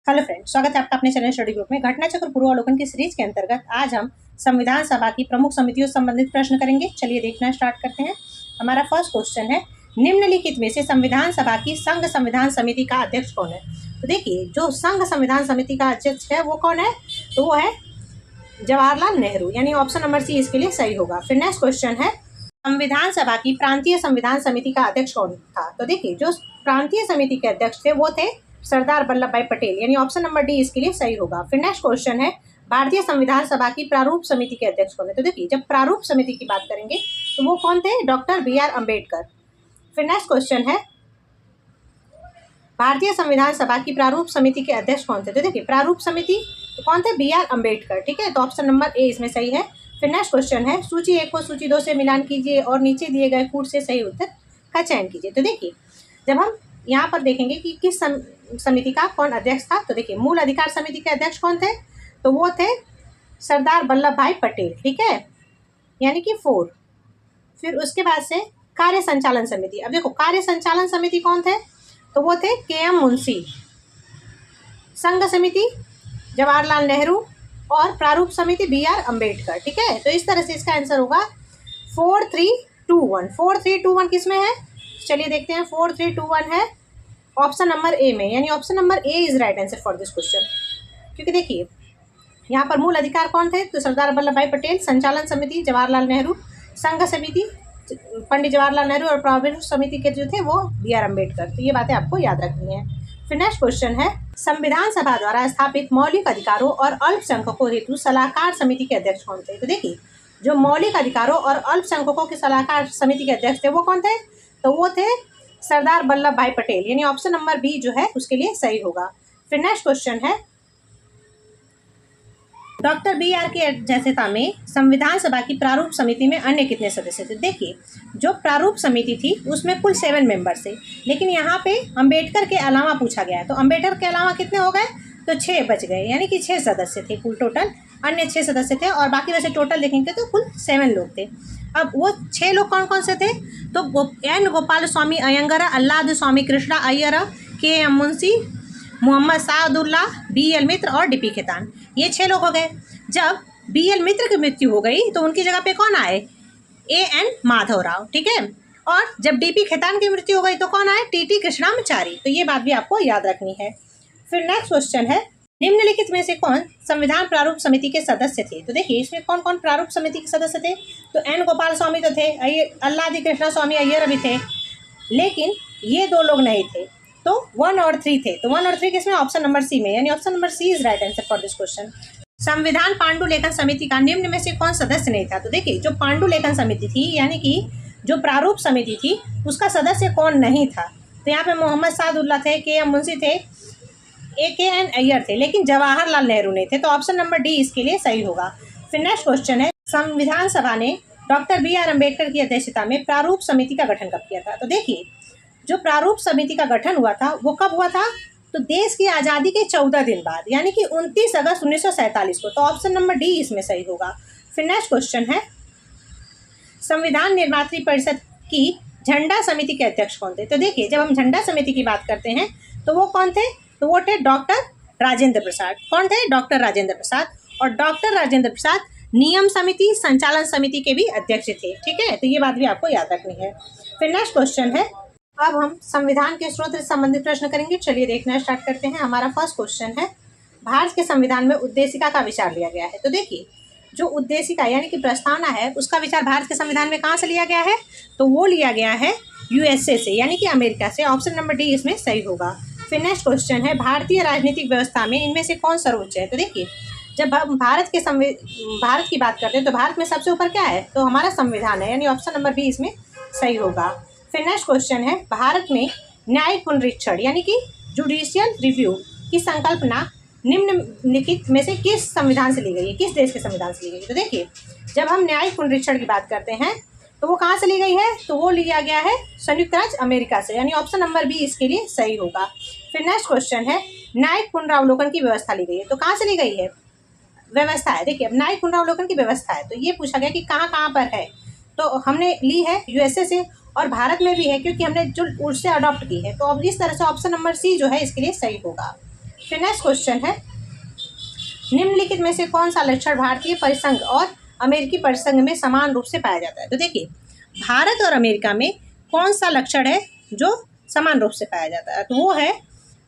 Hello friend, स्वागत है आपका अपने चैनल स्टडी ग्रुप में। घटना चक्र पूर्वावलोकन की सीरीज के अंतर्गत आज हम संविधान सभा की प्रमुख समितियों से संबंधित प्रश्न करेंगे। चलिए देखना स्टार्ट करते हैं। हमारा फर्स्ट क्वेश्चन है, निम्नलिखित में से संविधान सभा की संघ संविधान समिति का अध्यक्ष कौन है? तो देखिए, जो संघ संविधान समिति का अध्यक्ष है वो कौन है? तो वो है जवाहरलाल नेहरू, यानी ऑप्शन नंबर सी इसके लिए सही होगा। फिर नेक्स्ट क्वेश्चन है, संविधान सभा की प्रांतीय संविधान समिति का अध्यक्ष कौन था? तो देखिए, जो प्रांतीय समिति के अध्यक्ष थे वो थे सरदार वल्लभ भाई पटेल, यानी ऑप्शन नंबर डी इसके लिए सही होगा। फिर नेक्स्ट क्वेश्चन है, भारतीय संविधान सभा की प्रारूप समिति के अध्यक्ष कौन है? तो देखिए, जब प्रारूप समिति की बात करेंगे तो वो कौन थे? Doctor B R. अम्बेडकर। फिर नेक्स्ट क्वेश्चन है, भारतीय संविधान सभा की प्रारूप समिति के अध्यक्ष कौन थे? तो देखिए, प्रारूप समिति तो कौन थे? बी.आर. अम्बेडकर। ठीक है, तो ऑप्शन नंबर ए इसमें सही है। फिर नेक्स्ट क्वेश्चन है, सूची 1 को सूची 2 से मिलान कीजिए और नीचे दिए गए कूट से सही उत्तर का चयन कीजिए। तो देखिए, जब हम यहाँ पर देखेंगे कि किस समिति का कौन अध्यक्ष था, तो देखिए, मूल अधिकार समिति के अध्यक्ष कौन थे? तो वो थे सरदार वल्लभ भाई पटेल। ठीक है, यानी कि 4। फिर उसके बाद से कार्य संचालन समिति। अब देखो, कार्य संचालन समिति कौन थे? तो वो थे के.एम. मुंशी। संघ समिति जवाहरलाल नेहरू और प्रारूप समिति बी.आर. अम्बेडकर। ठीक है, तो इस तरह से इसका आंसर होगा 4321। 4321 किस में है? चलिए देखते हैं। 4321 है ऑप्शन नंबर ए में, यानी option number A is right answer for this question. क्योंकि देखिए, यहाँ पर मूल अधिकार कौन थे? तो सरदार वल्लभ भाई पटेल। संचालन समिति जवाहरलाल नेहरू। संघ समिति पंडित जवाहरलाल नेहरू और प्रारूप समिति के जो थे वो बी.आर. अम्बेडकर। तो ये बातें आपको याद रखनी है। फिर नेक्स्ट क्वेश्चन है, संविधान सभा द्वारा स्थापित मौलिक अधिकारों और अल्पसंख्यकों हेतु सलाहकार समिति के अध्यक्ष कौन थे? तो देखिए, जो मौलिक अधिकारों और अल्पसंख्यकों के सलाहकार समिति के अध्यक्ष थे वो कौन थे? तो वो थे सरदार वल्लभ भाई पटेल, यानी ऑप्शन नंबर बी जो है उसके लिए सही होगा। फिर नेक्स्ट क्वेश्चन है, डॉक्टर बी.आर. की अध्यक्षता में संविधान सभा की प्रारूप समिति में अन्य कितने सदस्य थे? देखिए, जो प्रारूप समिति थी उसमें कुल 7 मेंबर्स थे, लेकिन यहाँ पे अम्बेडकर के अलावा पूछा गया है, तो अम्बेडकर के अलावा कितने हो गए? तो 6 बच गए, यानी कि 6 सदस्य थे कुल टोटल। अन्य 6 सदस्य थे, और बाकी वैसे टोटल देखेंगे तो कुल 7 लोग थे। अब वो 6 लोग कौन कौन से थे? तो एन गोपाल स्वामी अयंगर, अल्लाद स्वामी कृष्णा अय्यर, के.एम. मुंशी, मोहम्मद सादुल्लाह, बी.एल. मित्र और डी.पी. खेतान। ये 6 लोग हो गए। जब बी.एल. मित्र की मृत्यु हो गई तो उनकी जगह पे कौन आए? ए.एन. माधव राव। ठीक है, और जब डी.पी. खेतान की मृत्यु हो गई तो कौन आए? टी.टी. कृष्णामाचारी। तो ये बात भी आपको याद रखनी है। फिर नेक्स्ट क्वेश्चन है, निम्नलिखित में से कौन संविधान प्रारूप समिति के सदस्य थे? तो देखिए, इसमें कौन कौन प्रारूप समिति के सदस्य थे? तो एन गोपाल स्वामी तो थे, अल्लादी कृष्णा स्वामी अय्यर भी थे, लेकिन ये 2 लोग नहीं थे। तो 1 और 3 थे। तो 1 और 3 किसमें? ऑप्शन नंबर सी में, यानी option number C is right answer for this question. संविधान पांडुलेखन समिति का निम्न में से कौन सदस्य नहीं था? तो देखिए, जो पांडुलेखन समिति थी, यानी कि जो प्रारूप समिति थी उसका सदस्य कौन नहीं था? तो यहाँ पे मोहम्मद सादुल्लाह थे, के.एम. मुंशी थे, ए.के.एन. अय्यर थे, लेकिन जवाहरलाल नेहरू नहीं थे। तो ऑप्शन नंबर डी इसके लिए सही होगा। फिर नेक्स्ट क्वेश्चन है, संविधान सभा ने डॉक्टर बी.आर. अम्बेडकर की अध्यक्षता में प्रारूप समिति का गठन कब किया था? तो देखिए, जो प्रारूप समिति का गठन हुआ था वो कब हुआ था? तो देश की आज़ादी के 14 दिन बाद, यानी कि 29 अगस्त 1947 को। तो ऑप्शन नंबर डी इसमें सही होगा। फिर नेक्स्ट क्वेश्चन है, संविधान निर्मात्री परिषद की झंडा समिति के अध्यक्ष कौन थे? तो देखिए, जब हम झंडा समिति की बात करते हैं तो वो कौन थे? तो वो थे डॉक्टर राजेंद्र प्रसाद। कौन थे? डॉक्टर राजेंद्र प्रसाद। और डॉक्टर राजेंद्र प्रसाद नियम समिति संचालन समिति के भी अध्यक्ष थे। ठीक है, तो ये बात भी आपको याद रखनी है। फिर नेक्स्ट क्वेश्चन है, अब हम संविधान के स्रोत से संबंधित प्रश्न करेंगे। चलिए देखना स्टार्ट करते हैं। हमारा फर्स्ट क्वेश्चन है, भारत के संविधान में उद्देशिका का विचार लिया गया है। तो देखिए, जो उद्देशिका यानी कि प्रस्तावना है उसका विचार भारत के संविधान में कहाँ से लिया गया है? तो वो लिया गया है यूएसए से, यानी कि अमेरिका से। ऑप्शन नंबर डी इसमें सही होगा। फिर नेक्स्ट क्वेश्चन है, भारतीय राजनीतिक व्यवस्था में इनमें से कौन सर्वोच्च है? तो देखिए, जब हम भारत की बात करते हैं तो भारत में सबसे ऊपर क्या है? तो हमारा संविधान है, यानी ऑप्शन नंबर बी इसमें सही होगा। फिर नेक्स्ट क्वेश्चन है, भारत में न्यायिक पुनरीक्षण यानी कि जुडिशियल रिव्यू की संकल्पना निम्नलिखित में से किस संविधान से ली गई है? किस देश के संविधान से ली गई है? तो देखिए, जब हम न्यायिक पुनरीक्षण की बात करते हैं तो वो कहाँ से ली गई है? तो वो लिया गया है संयुक्त राज्य अमेरिका से, यानी ऑप्शन नंबर बी इसके लिए सही होगा। फिर नेक्स्ट क्वेश्चन है, न्यायिक पुनरावलोकन की व्यवस्था ली गई है। तो कहाँ से ली गई है? व्यवस्था है। देखिए, अब न्यायिक पुनरावलोकन की व्यवस्था है, तो ये पूछा गया कि कहाँ कहाँ पर है। तो हमने ली है यूएसए से, और भारत में भी है क्योंकि हमने जो उससे अडॉप्ट की है। तो अब इस तरह से ऑप्शन नंबर सी जो है इसके लिए सही होगा। फिर नेक्स्ट क्वेश्चन है, निम्नलिखित में से कौन सा लक्षण भारतीय परिसंघ और अमेरिकी परिसंघ में समान रूप से पाया जाता है? तो देखिए, भारत और अमेरिका में कौन सा लक्षण है जो समान रूप से पाया जाता है? तो वो है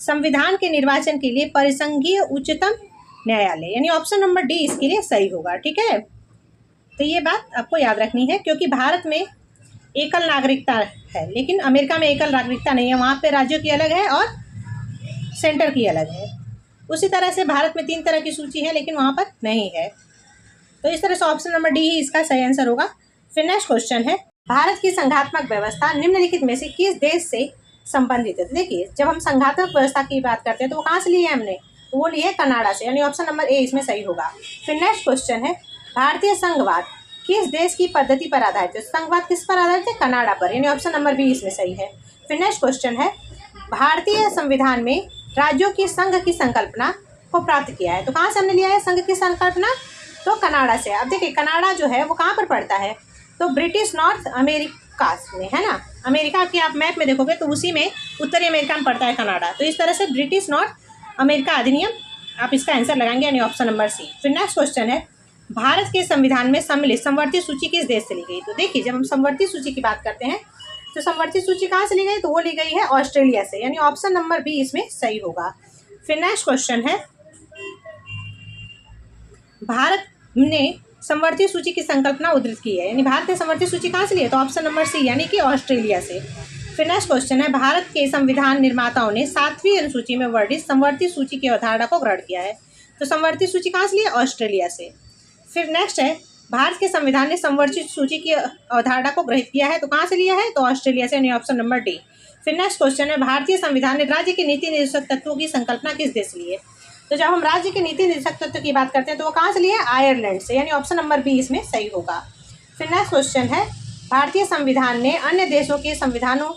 संविधान के निर्वाचन के लिए परिसंघीय उच्चतम न्यायालय, यानी ऑप्शन नंबर डी इसके लिए सही होगा। ठीक है, तो ये बात आपको याद रखनी है, क्योंकि भारत में एकल नागरिकता है लेकिन अमेरिका में एकल नागरिकता नहीं है। वहाँ पे राज्यों की अलग है और सेंटर की अलग है। उसी तरह से भारत में 3 तरह की सूची है लेकिन वहाँ पर नहीं है। तो इस तरह से ऑप्शन नंबर डी ही इसका सही आंसर होगा। फिर नेक्स्ट क्वेश्चन है, भारत की संघात्मक व्यवस्था निम्नलिखित में से किस देश से संबंधित है? तो देखिए, जब हम संघात्मक व्यवस्था की बात करते हैं तो वो कहाँ से ली है हमने? तो वो ली है कनाडा से, यानी ऑप्शन नंबर ए इसमें सही होगा। फिर नेक्स्ट क्वेश्चन है, भारतीय संघवाद किस देश की पद्धति पर आधारित है? संघवाद किस पर आधारित है? कनाडा पर, यानी ऑप्शन नंबर बी इसमें सही है। फिर नेक्स्ट क्वेश्चन है, भारतीय संविधान में राज्यों की संघ की संकल्पना को प्राप्त किया है। तो कहाँ से हमने लिया है संघ की संकल्पना? तो कनाडा से। अब देखिए, कनाडा जो है वो कहाँ पर पड़ता है? तो ब्रिटिश नॉर्थ अमेरिका में है ना। अमेरिका के आप मैप में देखोगे तो उसी में उत्तरी अमेरिका में पड़ता है कनाडा। तो इस तरह से ब्रिटिश नॉर्थ अमेरिका अधिनियम, आप इसका आंसर लगाएंगे, यानी ऑप्शन नंबर सी। फिर नेक्स्ट क्वेश्चन है, भारत के संविधान में सम्मिलित संवर्ती सूची किस देश से ली गई? तो देखिए, जब हम संवर्ती सूची की बात करते हैं तो संवर्ती सूची कहाँ से ली गई? तो वो ली गई है ऑस्ट्रेलिया से, यानी ऑप्शन नंबर बी इसमें सही होगा। फिर नेक्स्ट क्वेश्चन है, भारत ने संवर्ती सूची की संकल्पना उद्धृत की है, यानी भारत ने संवर्ती सूची कहाँ से ली है? तो ऑप्शन नंबर सी, यानी कि ऑस्ट्रेलिया से। फिर नेक्स्ट क्वेश्चन है, भारत के संविधान निर्माताओं ने 7वीं अनुसूची में वर्णित संवर्ती सूची की अवधारणा को ग्रहण किया है। तो संवर्ती सूची कहाँ से ली है? ऑस्ट्रेलिया से। फिर नेक्स्ट है, भारत के संविधान ने संवर्ती सूची की अवधारणा को ग्रहित किया है, तो कहाँ से लिया है? तो ऑस्ट्रेलिया से, यानी ऑप्शन नंबर डी। फिर नेक्स्ट क्वेश्चन है, भारतीय संविधान ने राज्य के नीति निर्देशक तत्वों की संकल्पना किस देश से ली है? तो जब हम राज्य के नीति निर्देशक तत्व की बात करते हैं तो वो कहाँ से लिए? आयरलैंड से, यानी ऑप्शन नंबर बी इसमें सही होगा। फिर नेक्स्ट क्वेश्चन है, भारतीय संविधान ने अन्य देशों के संविधानों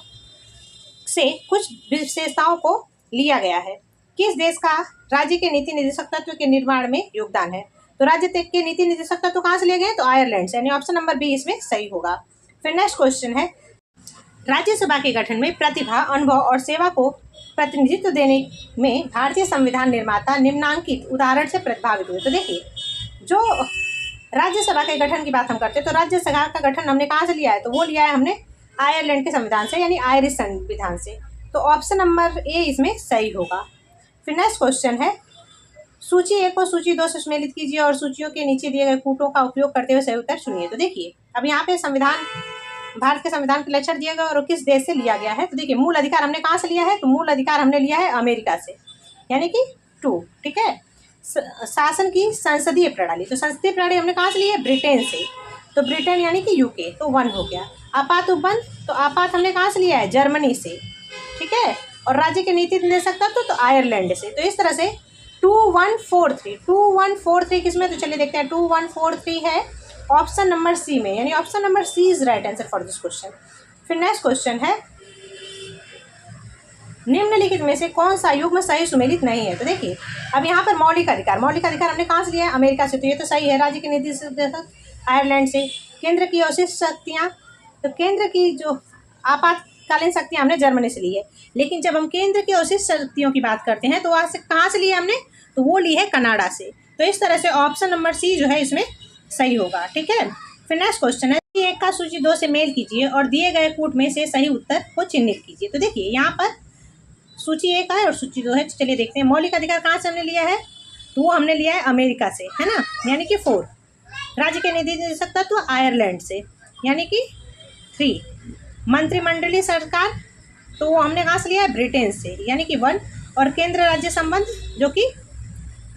से कुछ विशेषताओं को लिया गया है। किस देश का राज्य के नीति निर्देशक तत्व के निर्माण में योगदान है? तो राज्य के नीति निर्देशक तत्व कहाँ से लिए गए? तो आयरलैंड से, यानी ऑप्शन नंबर बी इसमें सही होगा। फिर नेक्स्ट क्वेश्चन है, राज्यसभा के गठन में प्रतिभा, अनुभव और सेवा को प्रतिनिधित्व देने में भारतीय संविधान निर्माता निम्नांकित उदाहरण से प्रभावित हुए। तो देखिए, जो राज्यसभा के गठन की बात हम करते हैं तो राज्यसभा का गठन हमने कहाँ से लिया है? तो वो लिया है हमने आयरलैंड के संविधान से, यानी आयरिश संविधान से। तो ऑप्शन नंबर ए इसमें सही होगा। फिर नेक्स्ट क्वेश्चन है, सूची 1 को सूची 2 से सम्मिलित कीजिए और सूचियों के नीचे दिए गए कूटों का उपयोग करते हुए सही उत्तर चुनिए। तो देखिए, अब यहाँ पे संविधान, भारत के संविधान के लक्षण दिए गए और किस देश से लिया गया है? तो देखिए, मूल अधिकार हमने कहाँ से लिया है? तो मूल अधिकार हमने लिया है अमेरिका से, यानी कि 2। ठीक है, शासन की संसदीय प्रणाली, तो संसदीय प्रणाली हमने कहाँ से ली है? ब्रिटेन से। तो ब्रिटेन यानी कि यूके, तो 1 हो गया। आपात उपबंध, तो आपात हमने कहाँ से लिया है? जर्मनी से। ठीक है, और राज्य के नीति निर्देशक तत्व तो आयरलैंड से। तो इस तरह से 2143 किसमें? तो चलिए देखते हैं, 2143 है ऑप्शन नंबर सी में, यानी option number C is right answer for this question. फिर नेक्स्ट क्वेश्चन है, निम्नलिखित में से कौन सा युग्म सही सुमेलित नहीं है? तो देखिए, अब यहाँ पर मौलिक अधिकार हमने कहाँ से लिया है? अमेरिका से। तो ये तो सही है। राज्य के नीति आयरलैंड से। केंद्र की अवशिष्ट शक्तियाँ, तो केंद्र की जो आपातकालीन शक्तियाँ हमने जर्मनी से ली है। लेकिन जब हम केंद्र की अवशिष्ट शक्तियों की बात करते हैं तो वहाँ से कहाँ से लिया हमने? तो वो ली है कनाडा से। तो इस तरह से ऑप्शन नंबर सी जो है इसमें सही होगा। ठीक है, फिर नेक्स्ट क्वेश्चन है, 1 का सूची 2 से मेल कीजिए और दिए गए कूट में से सही उत्तर को चिन्हित कीजिए। तो देखिए, यहाँ पर सूची 1 है और सूची 2 है। तो चलिए देखते हैं, मौलिक अधिकार कहाँ से हमने लिया है? तो वो हमने लिया है अमेरिका से, है ना, यानी कि 4। राज्य के नीति निर्देशक तत्व तो आयरलैंड से, यानी कि 3। मंत्रिमंडलीय सरकार, तो वो हमने कहाँ से लिया है? ब्रिटेन से, यानी कि 1। और केंद्र राज्य संबंध जो कि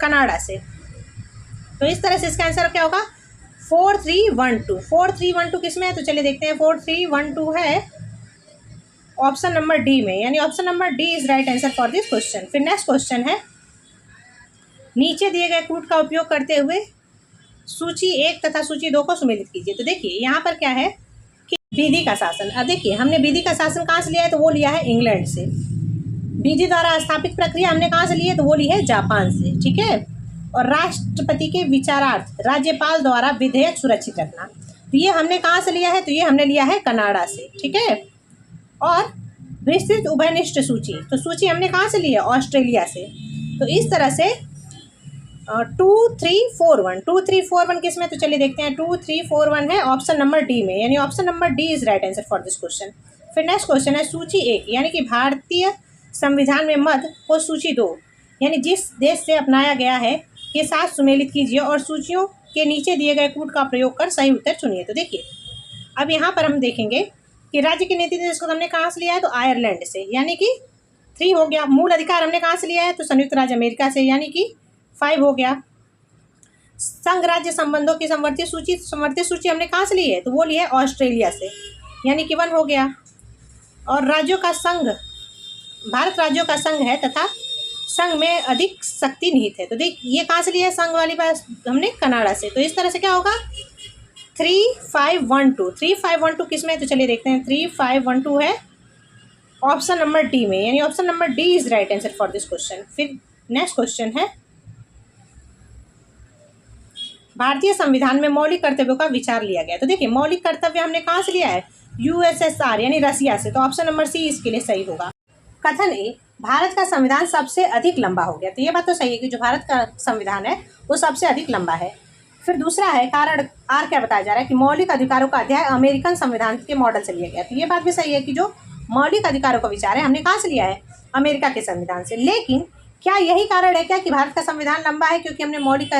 कनाडा से। तो इस तरह से इसका आंसर क्या होगा? 4312। 4312 किस में है? तो चलिए देखते हैं, 4312 है ऑप्शन नंबर डी में, यानी option number D is right answer for this question. फिर नेक्स्ट क्वेश्चन है, नीचे दिए गए कूट का उपयोग करते हुए सूची 1 तथा सूची 2 को सम्मिलित कीजिए। तो देखिए, यहाँ पर क्या है कि विधि का शासन। अब देखिए, हमने विधि का शासन कहाँ से लिया है? तो वो लिया है इंग्लैंड से। विधि द्वारा स्थापित प्रक्रिया हमने कहाँ से ली है? तो वो ली है जापान से। ठीक है, और राष्ट्रपति के विचारार्थ राज्यपाल द्वारा विधेयक सुरक्षित रखना, तो ये हमने कहाँ से लिया है? तो ये हमने लिया है कनाडा से। ठीक है, और विस्तृत उभयनिष्ठ सूची, तो सूची हमने कहाँ से ली है? ऑस्ट्रेलिया से। तो इस तरह से 2, 3, 4, 1 2, 3, 4, 1 किस में, तो चलिए देखते हैं। 2, 3, 4, 1 है ऑप्शन नंबर डी में, यानी option number D is right answer for this question. फिर नेक्स्ट क्वेश्चन है सूची 1, यानी कि भारतीय संविधान में मद को सूची 2 यानी जिस देश से अपनाया गया है के साथ सुमेलित कीजिए और सूचियों के नीचे दिए गए कूट का प्रयोग कर सही उत्तर चुनिए। तो देखिए अब यहाँ पर हम देखेंगे कि राज्य के नीति निर्देश को हमने कहाँ से लिया है, तो आयरलैंड से, यानी कि 3 हो गया। मूल अधिकार हमने कहाँ से लिया है, तो संयुक्त राज्य अमेरिका से, यानी कि 5 हो गया। संघ राज्य संबंधों की समवर्ती सूची हमने कहाँ से ली है, तो वो ली है ऑस्ट्रेलिया से, यानी कि 1 हो गया। और राज्यों का संघ, भारत राज्यों का संघ है तथा संघ में अधिक शक्ति निहित है। तो देख ये कहाँ से लिया है, संघ वाली बात हमने कनाडा से। तो इस तरह से क्या होगा 3, 5, 1, 2 3, 5, 1, 2 किस में, तो चलिए देखते हैं। 3, 5, 1, 2 है ऑप्शन नंबर डी में, यानी option number D is right answer for this question. फिर नेक्स्ट क्वेश्चन है भारतीय संविधान में मौलिक कर्तव्यों का विचार लिया गया। तो देखिए मौलिक कर्तव्य हमने कहाँ से लिया है, यूएसएसआर यानी रसिया से। तो ऑप्शन नंबर सी इसके लिए सही होगा। कथन ए भारत का संविधान सबसे अधिक लंबा हो गया। तो ये बात तो सही है कि जो भारत का संविधान है वो सबसे अधिक लंबा है। फिर दूसरा है कारण आर क्या बताया जा रहा है कि मौलिक अधिकारों का अध्याय अमेरिकन संविधान के मॉडल से लिया गया। तो ये बात भी सही है कि जो मौलिक अधिकारों का विचार है हमने कहाँ से लिया है, अमेरिका के संविधान से। लेकिन क्या यही कारण है क्या कि भारत का संविधान लंबा है क्योंकि हमने मौलिक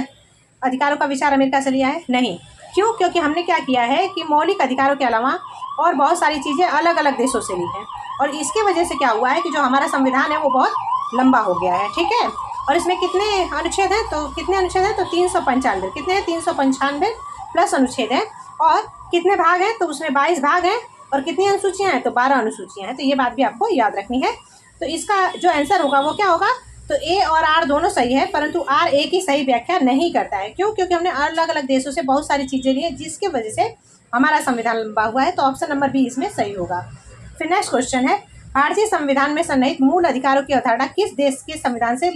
अधिकारों का विचार अमेरिका से लिया है? नहीं। क्यों? क्योंकि हमने क्या किया है कि मौलिक अधिकारों के अलावा और बहुत सारी चीज़ें अलग अलग देशों से ली हैं, और इसके वजह से क्या हुआ है कि जो हमारा संविधान है वो बहुत लंबा हो गया है। ठीक है, और इसमें कितने अनुच्छेद हैं, तो कितने अनुच्छेद हैं, तो 395। कितने हैं, 395 प्लस अनुच्छेद हैं। और कितने भाग हैं, तो उसमें 22 भाग हैं। और कितनी अनुसूचियाँ हैं, तो 12 अनुसूचियाँ हैं। तो ये बात भी आपको याद रखनी है। तो इसका जो आंसर होगा वो क्या होगा, तो ए और आर दोनों सही है, परंतु आर ए की सही व्याख्या नहीं करता है। क्यों? क्योंकि हमने अलग अलग देशों से बहुत सारी चीज़ें ली हैं जिसकी वजह से हमारा संविधान लंबा हुआ है। तो ऑप्शन नंबर बी इसमें सही होगा। फिर नेक्स्ट क्वेश्चन है भारतीय संविधान में सन्निहित मूल अधिकारों की अवधारणा किस देश के संविधान से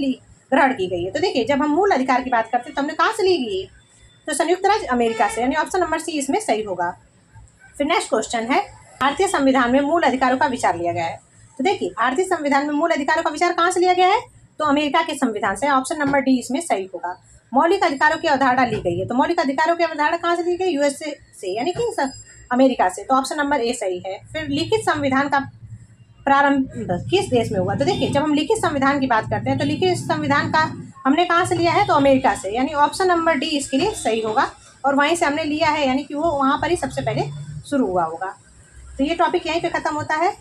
ग्रहण की गई है। तो देखिए जब हम मूल अधिकार की बात करते हैं तो हमने कहाँ से ली गई, तो संयुक्त राज्य अमेरिका से, यानी ऑप्शन नंबर सी इसमें सही होगा। फिर नेक्स्ट क्वेश्चन है भारतीय संविधान में मूल अधिकारों का विचार लिया गया है। तो देखिए भारतीय संविधान में मूल अधिकारों का विचार कहाँ से लिया गया है, तो अमेरिका के संविधान से, ऑप्शन नंबर डी इसमें सही होगा। मौलिक अधिकारों की अवधारणा ली गई है, तो मौलिक अधिकारों की अवधारणा कहाँ से ली गई, यूएसए से, यानी कि अमेरिका से। तो ऑप्शन नंबर ए सही है। फिर लिखित संविधान का प्रारंभ किस देश में हुआ। तो देखिए जब हम लिखित संविधान की बात करते हैं तो लिखित संविधान का हमने कहाँ से लिया है, तो अमेरिका से, यानी ऑप्शन नंबर डी इसके लिए सही होगा। और वहीं से हमने लिया है, यानी कि वो वहाँ पर ही सबसे पहले शुरू हुआ होगा। तो ये टॉपिक यहीं पे ख़त्म होता है।